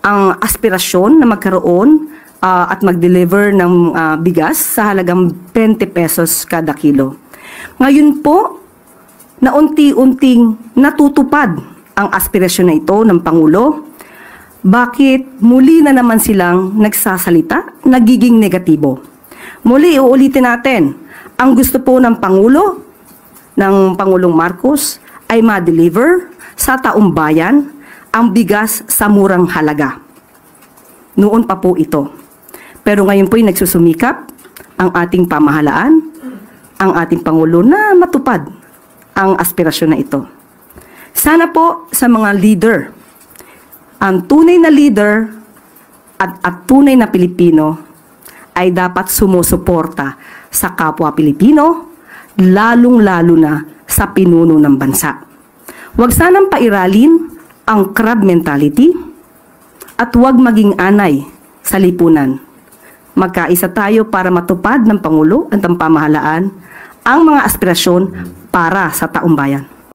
ang aspirasyon na magkaroon at mag-deliver ng bigas sa halagang 20 pesos kada kilo. Ngayon po, na unti-unting natutupad ang aspirasyon na ito ng Pangulo, bakit muli na naman silang nagsasalita, nagiging negatibo? Muli, uulitin natin, ang gusto po ng Pangulo, ng Pangulong Marcos, ay ma-deliver sa taong bayan ang bigas sa murang halaga. Noon pa po ito. Pero ngayon po'y nagsusumikap ang ating pamahalaan, ang ating Pangulo na matupad ang aspirasyon na ito. Sana po sa mga leader, ang tunay na leader at tunay na Pilipino ay dapat sumusuporta sa kapwa Pilipino, lalong-lalo na sa pinuno ng bansa. Huwag sanang pairalin ang crab mentality at huwag maging anay sa lipunan. Magkaisa tayo para matupad ng Pangulo at ng pamahalaan ang mga aspirasyon para sa taong bayan.